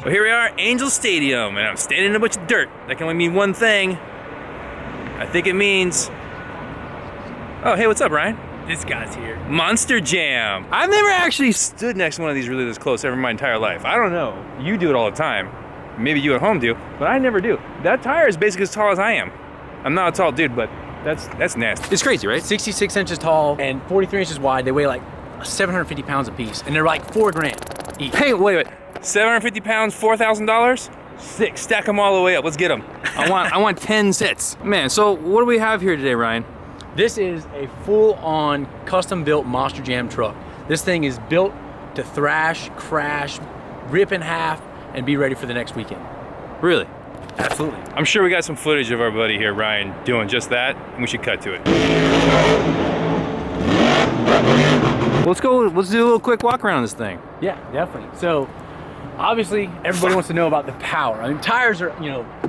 Well, here we are, Angel Stadium, and I'm standing in a bunch of dirt. That can only mean one thing. I think it means... Oh, hey, what's up, Ryan? This guy's here. Monster Jam. I've never actually stood next to one of these really this close ever in my entire life. I don't know. You do it all the time. Maybe you at home do, but I never do. That tire is basically as tall as I am. I'm not a tall dude, but that's nasty. It's crazy, right? 66 inches tall and 43 inches wide. They weigh like 750 pounds a piece, and they're like $4,000 each. Hey, wait. 750 pounds, $4,000? Sick. Stack them all the way up. Let's get them. I want 10 sets. Man, so what do we have here today, Ryan? This is a full-on custom-built Monster Jam truck. This thing is built to thrash, crash, rip in half, and be ready for the next weekend. Really? Absolutely. I'm sure we got some footage of our buddy here, Ryan, doing just that, and we should cut to it. Let's do a little quick walk around this thing. Yeah, definitely. So, obviously, everybody wants to know about the power. I mean, tires are,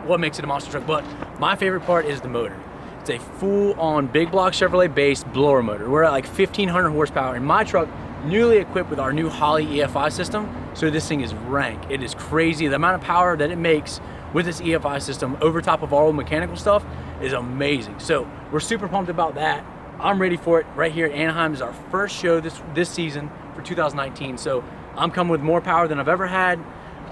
what makes it a monster truck, but my favorite part is the motor. It's a full-on big block Chevrolet based blower motor. We're at like 1,500 horsepower, and my truck newly equipped with our new Holley EFI system. So this thing is rank. It is crazy. The amount of power that it makes with this EFI system over top of our old mechanical stuff is amazing. So we're super pumped about that. I'm ready for it. Right here at Anaheim is our first show this season for 2019. So I'm coming with more power than I've ever had,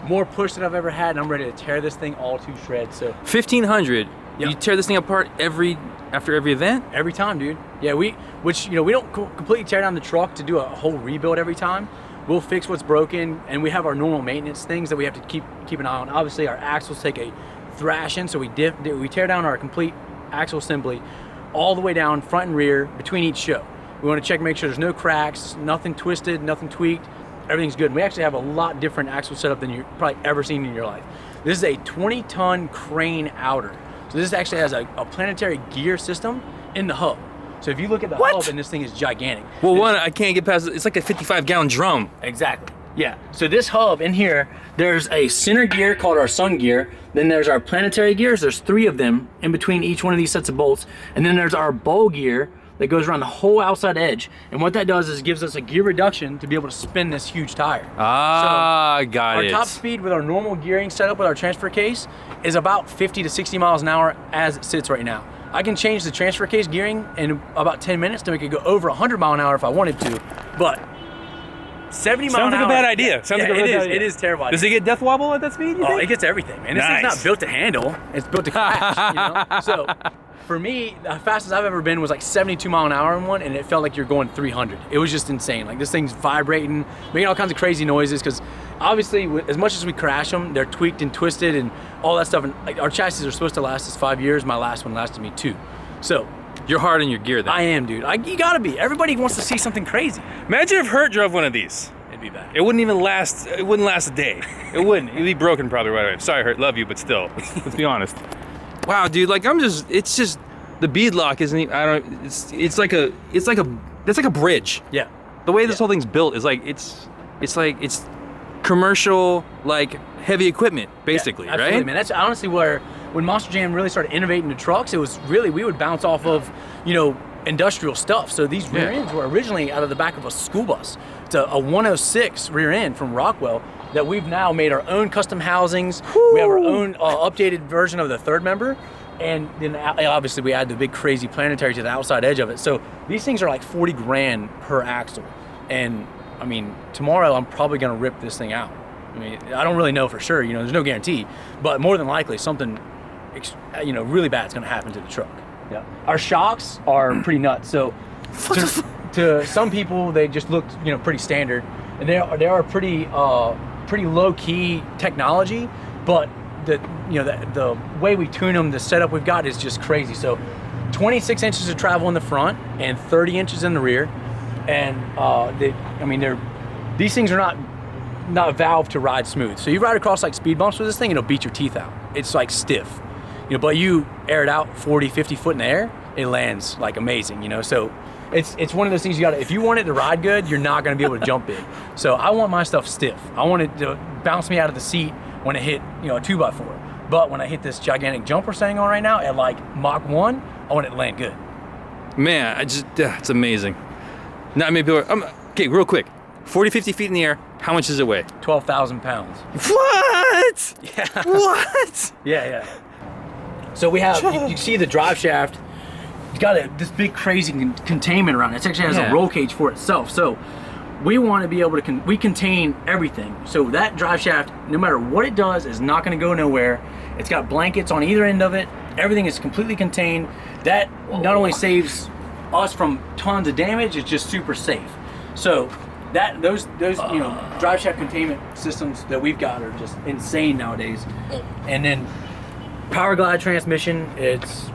more push than I've ever had, and I'm ready to tear this thing all to shreds. So 1,500. Yep. You tear this thing apart after every event? Every time, dude. Yeah, we don't completely tear down the truck to do a whole rebuild every time. We'll fix what's broken, and we have our normal maintenance things that we have to keep an eye on. Obviously, our axles take a thrashing, so we tear down our complete axle assembly all the way down, front and rear, between each show. We want to check, make sure there's no cracks, nothing twisted, nothing tweaked. Everything's good. And we actually have a lot different axle setup than you've probably ever seen in your life. This is a 20-ton crane outer. So this actually has a Planetary gear system in the hub. So if you look at the hub, and this thing is gigantic. Well, I can't get past it. It's like a 55-gallon drum. Exactly. Yeah. So this hub in here, there's a center gear called our Sun gear. Then there's our Planetary gears. There's 3 of them in between each one of these sets of bolts. And then there's our bowl gear that goes around the whole outside edge. And what that does is gives us a gear reduction to be able to spin this huge tire. Ah, so got it. Our top speed with our normal gearing setup with our transfer case is about 50 to 60 miles an hour as it sits right now. I can change the transfer case gearing in about 10 minutes to make it go over 100 mile an hour if I wanted to, but 70 mile an hour. Sounds like a bad idea. Sounds like a really bad idea. It is terrible. Does it get death wobble at that speed? Oh, it gets everything, man. This thing's not built to handle. It's built to crash, So for me, the fastest I've ever been was like 72 mile an hour in one, and it felt like you're going 300. It was just insane. Like this thing's vibrating, making all kinds of crazy noises, because obviously, as much as we crash them, they're tweaked and twisted and all that stuff. And like, our chassis are supposed to last us 5 years. My last one lasted me 2. So you're hard on your gear then. I am, dude. You gotta be. Everybody wants to see something crazy. Imagine if Hurt drove one of these. It'd be bad. It wouldn't even last. It wouldn't last a day. It wouldn't. It'd be broken probably right away. Sorry, Hurt. Love you, but still. Let's be honest. Wow, dude. Like it's just the bead lock isn't even, I don't. It's like a bridge. Yeah. The way this whole thing's built is like it's commercial, like heavy equipment, basically, absolutely, right? Man. That's honestly where when Monster Jam really started innovating the trucks, it was really, we would bounce off of, industrial stuff. So these rear ends were originally out of the back of a school bus. It's a 106 rear end from Rockwell that we've now made our own custom housings. Woo! We have our own updated version of the third member. And then obviously we add the big crazy Planetary to the outside edge of it. So these things are like 40 grand per axle. And I mean, tomorrow I'm probably gonna rip this thing out. I mean, I don't really know for sure, there's no guarantee, but more than likely something, really bad's gonna happen to the truck. Yeah. Our shocks are pretty nuts. So to some people, they just look, pretty standard. And they are pretty low key technology, but the way we tune them, the setup we've got is just crazy. So 26 inches of travel in the front and 30 inches in the rear. And these things are not valved to ride smooth. So you ride across like speed bumps with this thing, it'll beat your teeth out. It's like stiff, but you air it out 40, 50 foot in the air, it lands like amazing, So it's one of those things if you want it to ride good, you're not gonna be able to jump big. So I want my stuff stiff. I want it to bounce me out of the seat when it hit, a 2x4. But when I hit this gigantic jump we're standing on right now at like Mach 1, I want it to land good. Man, it's amazing. Not many people okay, real quick. 40, 50 feet in the air. How much does it weigh? 12,000 pounds. What? Yeah. What? Yeah. So we have, you see the drive shaft, it's got this big crazy containment around it. It actually has a roll cage for itself. So we want to be able to, we contain everything. So that drive shaft, no matter what it does, is not going to go nowhere. It's got blankets on either end of it. Everything is completely contained. That not only saves us from tons of damage, it's just super safe. So that those drive shaft containment systems that we've got are just insane nowadays. And then Powerglide transmission, it's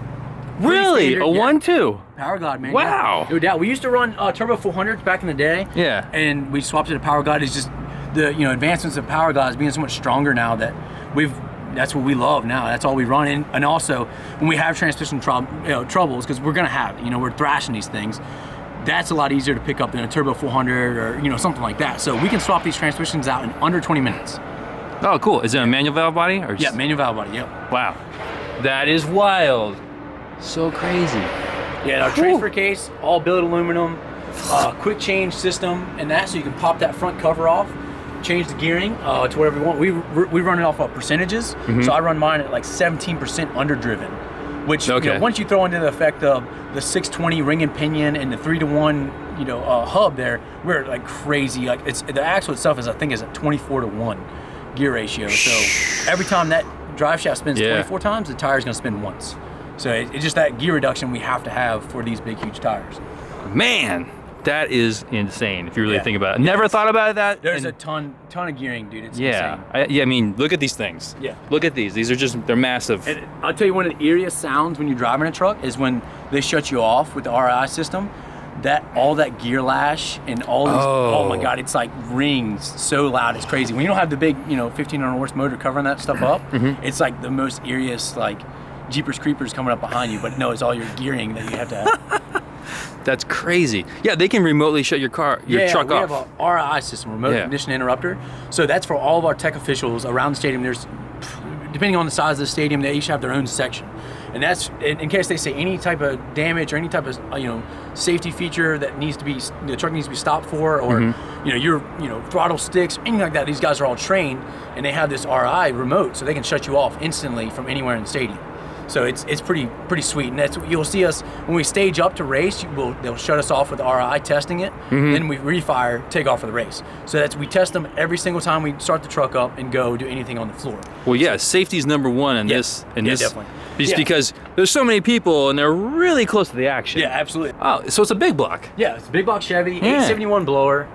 really a 1.2 Powerglide, man. Wow. No doubt. We used to run turbo 400s back in the day. Yeah. And we swapped it to Powerglide. It's just the advancements of Powerglide is being so much stronger now that that's what we love now. That's all we run in. And also when we have transmission troubles, because we're gonna have it, we're thrashing these things. That's a lot easier to pick up than a turbo 400 or something like that. So we can swap these transmissions out in under 20 minutes. Oh, cool. Is it a manual valve body? Or Yeah, manual valve body, yep. Wow. That is wild. So crazy. Yeah, and our transfer case, all billet aluminum, quick change system, and that, so you can pop that front cover off, change the gearing to whatever you want. We run it off of percentages, so I run mine at like 17% underdriven, which once you throw into the effect of the 620 ring and pinion and the 3-to-1 hub there, we're like crazy. Like the axle itself is, I think, is at 24-to-1 gear ratio. So every time that drive shaft spins 24 times, the tire's gonna spin once. So it's just that gear reduction we have to have for these big, huge tires. Man, that is insane if you really think about it. Never thought about that. There's a ton of gearing, dude. It's insane. I mean, look at these things. Yeah. Look at these. These are they're massive. And I'll tell you, one of the eeriest sounds when you're driving a truck is when they shut you off with the RI system. All that gear lash and all these, oh my God, it's like rings so loud, it's crazy. When you don't have the big, 1500 horse motor covering that stuff up, it's like the most eeriest, like, Jeepers Creepers coming up behind you, but no, it's all your gearing that you have to have. That's crazy. Yeah, they can remotely shut your truck off. We have a RI system, remote ignition interrupter. So that's for all of our tech officials around the stadium. There's, depending on the size of the stadium, they each have their own section. And that's in case they say any type of damage or any type of safety feature that the truck needs to be stopped for, or your throttle sticks, anything like that. These guys are all trained, and they have this RI remote, so they can shut you off instantly from anywhere in the stadium. So it's pretty sweet, and that's what you'll see us when we stage up to race. They'll shut us off with RI testing it, then we refire, take off for the race. So we test them every single time we start the truck up and go do anything on the floor. Well, yeah, safety's number one in this. Definitely. Just because there's so many people and they're really close to the action. Yeah, absolutely. Oh, so it's a big block. Yeah, it's a big block Chevy, 871 blower.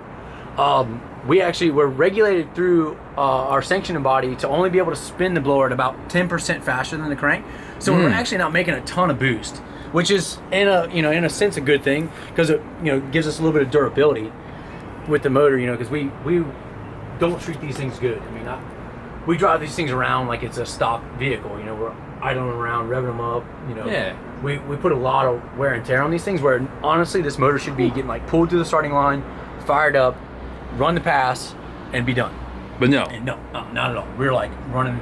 We're regulated through our sanctioning body to only be able to spin the blower at about 10% faster than the crank. So we're actually not making a ton of boost, which is in a sense a good thing, because it gives us a little bit of durability with the motor. Because we don't treat these things good. I mean, we drive these things around like it's a stock vehicle. We're idling around, revving them up. We put a lot of wear and tear on these things. Where honestly, this motor should be getting like pulled through the starting line, fired up, run the pass, and be done. But no, not at all. We're like running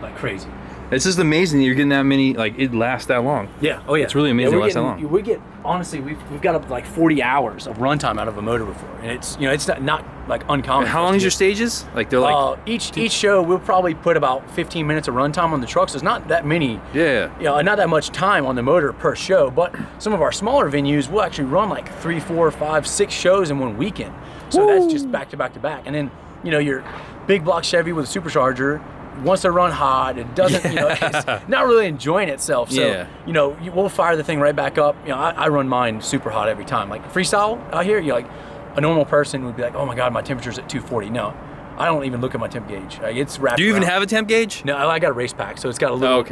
like crazy. It's just amazing that you're getting that many, like it lasts that long. Yeah. Oh yeah. It's really amazing it lasts that long. We get, honestly, we've got up to like 40 hours of runtime out of a motor before, and it's not like uncommon. And how long is your stages? Like they're like each show we'll probably put about 15 minutes of runtime on the truck. So it's not that many. Yeah. Not that much time on the motor per show. But some of our smaller venues will actually run like 3, 4, 5, 6 shows in one weekend. So that's just back to back to back. And then your big block Chevy with a supercharger, wants to run hot, it doesn't, it's not really enjoying itself. So, we'll fire the thing right back up. I run mine super hot every time. Like freestyle out here, a normal person would be like, oh my God, my temperature's at 240. No, I don't even look at my temp gauge. It's wrapped. Do you even around. have a temp gauge? No, I got a race pack, so it's got a little,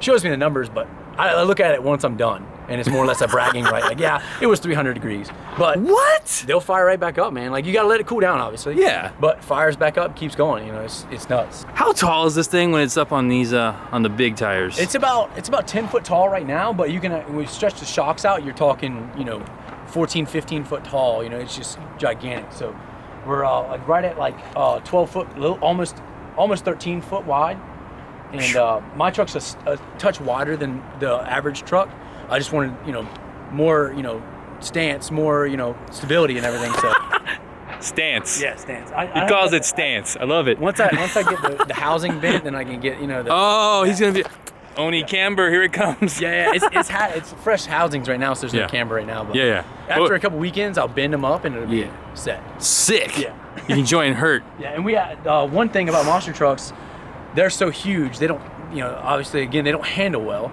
shows me the numbers, but I look at it once I'm done, and it's more or less a bragging right. Like, yeah, it was 300 degrees. But what? They'll fire right back up, man. Like, you got to let it cool down, obviously. Yeah. But fires back up, keeps going. It's nuts. How tall is this thing when it's up on these on the big tires? It's about 10 foot tall right now, but you can when you stretch the shocks out, you're talking 14, 15 foot tall. It's just gigantic. So we're like right at like 12 foot, almost 13 foot wide. And my truck's a touch wider than the average truck. I just wanted, more, stance, more, stability and everything. Stance. Yeah, stance. He calls it stance. I love it. Once I get the housing bent, then I can get he's gonna be Oni camber. Here it comes. Yeah, it's fresh housings right now, so there's no camber right now. But after a couple weekends, I'll bend them up and it'll be set. Sick. Yeah. You can join hurt. Yeah, and we one thing about monster trucks, they're so huge. They don't, obviously again they don't handle well,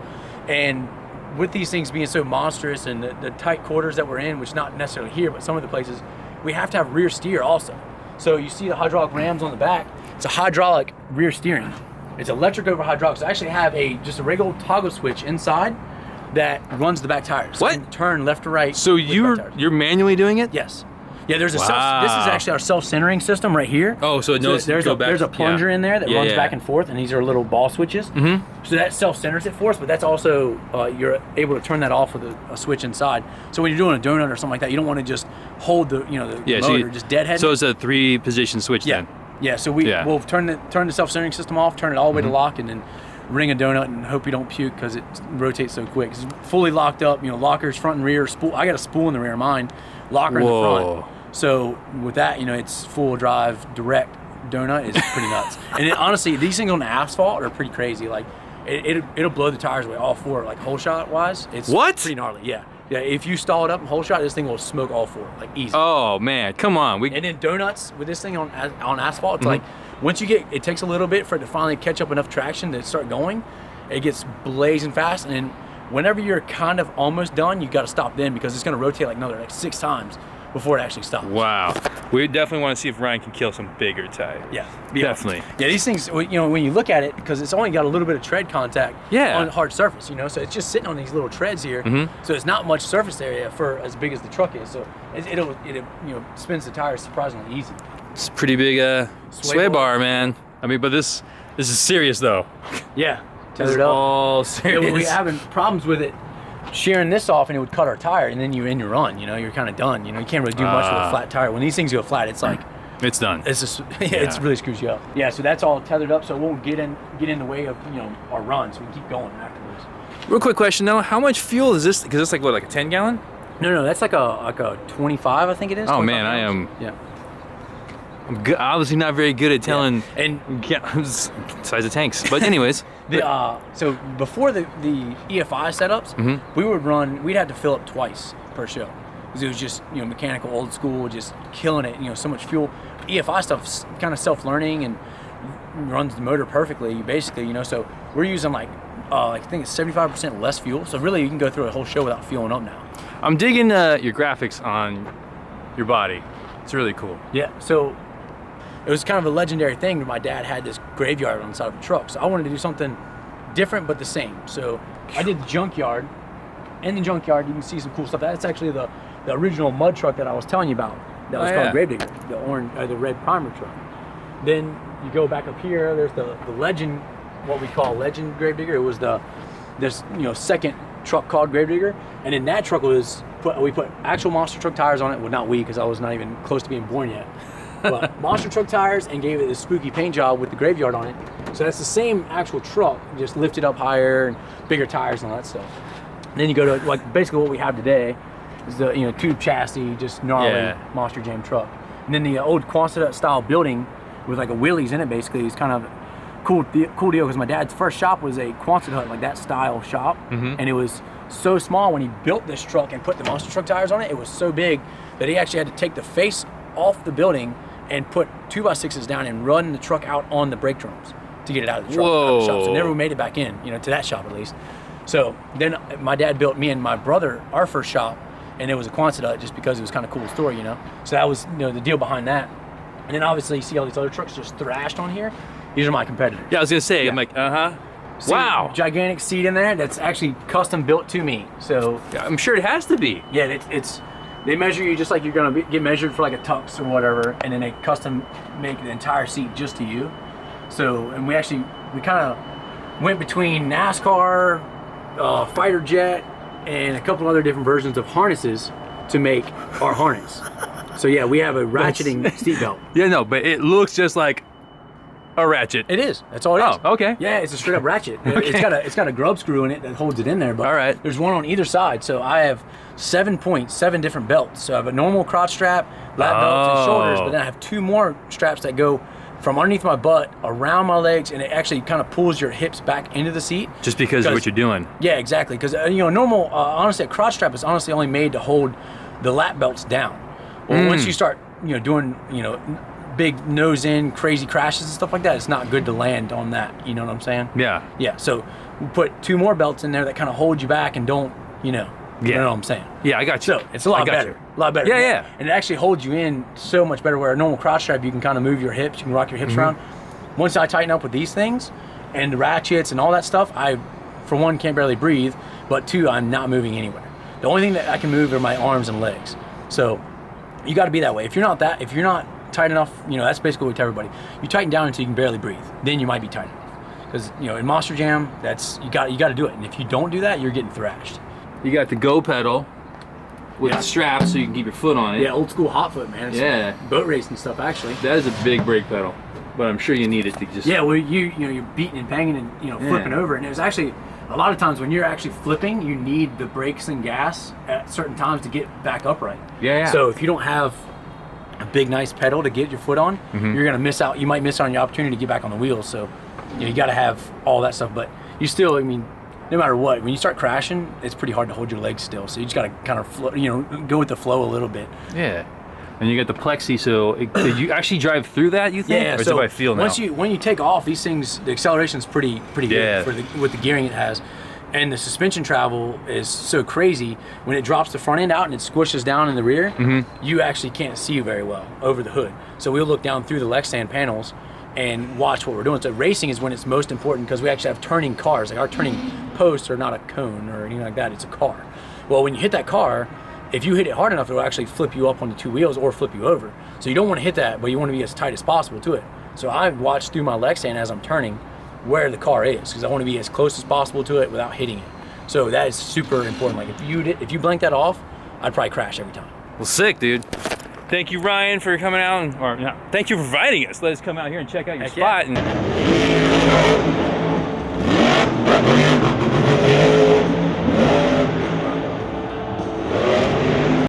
and with these things being so monstrous and the tight quarters that we're in, which not necessarily here, but some of the places, we have to have rear steer also. So you see the hydraulic rams on the back. It's a hydraulic rear steering. It's electric over hydraulic. So I actually have just a regular toggle switch inside that runs the back tires. So what? you can turn left to right. So you're manually doing it? Yes. Yeah, there's this is actually our self-centering system right here. Oh, so it knows there's a plunger in there that runs back and forth, and these are little ball switches. Mm-hmm. So that self-centers it for us, but that's also you're able to turn that off with a switch inside. So when you're doing a donut or something like that, you don't want to just hold the motor, just deadhead. So it's a 3-position switch then. Yeah. So we'll turn the self-centering system off, turn it all the way to lock, and then ring a donut and hope you don't puke because it rotates so quick. It's fully locked up. Lockers front and rear. Spool. I got a spool in the rear of mine, locker in the front. So with that, it's full drive direct donut is pretty nuts. And honestly, these things on the asphalt are pretty crazy. Like it'll blow the tires away, all four, like whole shot wise. It's pretty gnarly. Yeah. If you stall it up in whole shot, this thing will smoke all four, like easy. Oh man, come on. And then donuts with this thing on asphalt, it's like once it takes a little bit for it to finally catch up enough traction to start going. It gets blazing fast, and then whenever you're kind of almost done, you got to stop then because it's going to rotate like 6 times before it actually stops. Wow. We definitely want to see if Ryan can kill some bigger tires. Yeah. Definitely. Yeah, these things, when you look at it, because it's only got a little bit of tread contact on a hard surface, so it's just sitting on these little treads here. So it's not much surface area for as big as the truck is. So it spins the tires surprisingly easy. It's a pretty big sway bar, man. I mean, but this is serious though. Yeah. This is all serious. Yeah, we're having problems with it. Shearing this off and it would cut our tire, and then you're in your run. You're kind of done. You can't really do much with a flat tire. When these things go flat, it's like it's done. It's just it really screws you up. Yeah, so that's all tethered up, so it won't get in the way of our run. So we can keep going afterwards. Real quick question though, how much fuel is this? Because it's like what, like a 10 gallon? No, that's like a 25, I think it is. Oh man, I am. Yeah. I'm obviously not very good at telling and size of tanks. But anyways, so before the EFI setups, we'd have to fill up twice per show because it was just mechanical, old school, just killing it. So much fuel. EFI stuff's kind of self-learning and runs the motor perfectly, basically. So we're using I think it's 75% less fuel. So really, you can go through a whole show without fueling up now. I'm digging your graphics on your body. It's really cool. Yeah. So it was kind of a legendary thing that my dad had this graveyard on the side of the truck. So I wanted to do something different but the same. So I did the Junkyard. In the Junkyard, you can see some cool stuff. That's actually the original mud truck that I was telling you about. That was called Gravedigger, the red primer truck. Then you go back up here. There's the legend, what we call legend Gravedigger. It was this second truck called Gravedigger, and in that truck we put actual monster truck tires on it. Well, not we, because I was not even close to being born yet. But monster truck tires, and gave it this spooky paint job with the graveyard on it. So that's the same actual truck, just lifted up higher and bigger tires and all that stuff. And then you go to basically what we have today is the tube chassis, just gnarly Monster Jam truck. And then the old Quonset style building with a wheelies in it basically is kind of cool deal because my dad's first shop was a Quonset hut, like that style shop, and it was so small when he built this truck and put the monster truck tires on it. It was so big that he actually had to take the face off the building and put 2x6s down and run the truck out on the brake drums to get it out of the truck. Out of the shop. So never made it back in, to that shop at least. So then my dad built me and my brother our first shop, and it was a Quonset hut just because it was kind of cool story, So that was the deal behind that. And then obviously you see all these other trucks just thrashed on here. These are my competitors. Yeah, I was gonna say, I'm like, See, wow, gigantic seat in there that's actually custom built to me. So I'm sure it has to be. Yeah, it's they measure you just like you're gonna get measured for like a tux or whatever, and then they custom make the entire seat just to you. So, and we kind of went between NASCAR, fighter jet, and a couple other different versions of harnesses to make our harness. So yeah, we have a ratcheting seat belt. Yeah, no, but it looks just like a ratchet. It is. That's all it is. Oh, okay. Yeah, it's a straight up ratchet. Okay. It's got a grub screw in it that holds it in there. But all right. There's one on either side. So I have 7 points, 7 different belts. So I have a normal crotch strap, lap belts and shoulders, but then I have 2 more straps that go from underneath my butt, around my legs, and it actually kind of pulls your hips back into the seat. Just because of what you're doing. Yeah, exactly. Because normal, honestly, a crotch strap is honestly only made to hold the lap belts down. Well, once you start, doing, big nose in, crazy crashes and stuff like that, it's not good to land on that. You know what I'm saying? Yeah. Yeah. So we put 2 more belts in there that kind of hold you back and don't, You know what I'm saying? Yeah, I got you. So it's a lot better. A lot better. Yeah, yeah. And it actually holds you in so much better. Where a normal crotch strap, you can kind of move your hips, you can rock your hips around. Once I tighten up with these things and the ratchets and all that stuff, I, for one, can't barely breathe, but 2, I'm not moving anywhere. The only thing that I can move are my arms and legs. So you got to be that way. If you're not tight enough, that's basically what everybody. You tighten down until you can barely breathe. Then you might be tight enough. Because in Monster Jam, you got to do it. And if you don't do that, you're getting thrashed. You got the go pedal with the straps so you can keep your foot on it. Yeah, old school hot foot, man. It's boat racing stuff, actually. That is a big brake pedal, but I'm sure you need it to just. Yeah, well, you're beating and banging and flipping over, and it was actually a lot of times when you're actually flipping, you need the brakes and gas at certain times to get back upright. Yeah. So if you don't have a big nice pedal to get your foot on, you're gonna miss out. You might miss out on your opportunity to get back on the wheels. So you got to have all that stuff, but you still, no matter what, when you start crashing, it's pretty hard to hold your legs still. So you just got to kind of go with the flow a little bit. Yeah. And you got the plexi, so did you actually drive through that, you think? Yeah, or is so it by feel now? when you take off, these things, the acceleration is pretty good with the gearing it has. And the suspension travel is so crazy. When it drops the front end out and it squishes down in the rear, you actually can't see very well over the hood. So we'll look down through the Lexan panels and watch what we're doing. So racing is when it's most important because we actually have turning cars. Like our turning posts are not a cone or anything like that, it's a car. Well, when you hit that car, if you hit it hard enough, it'll actually flip you up on the 2 wheels or flip you over. So you don't want to hit that, but you want to be as tight as possible to it. So I watch through my Lexan as I'm turning where the car is because I want to be as close as possible to it without hitting it. So that is super important. Like if you blank that off, I'd probably crash every time. Well, sick, dude. Thank you, Ryan, for coming out, thank you for inviting us. Let us come out here and check out your spot. And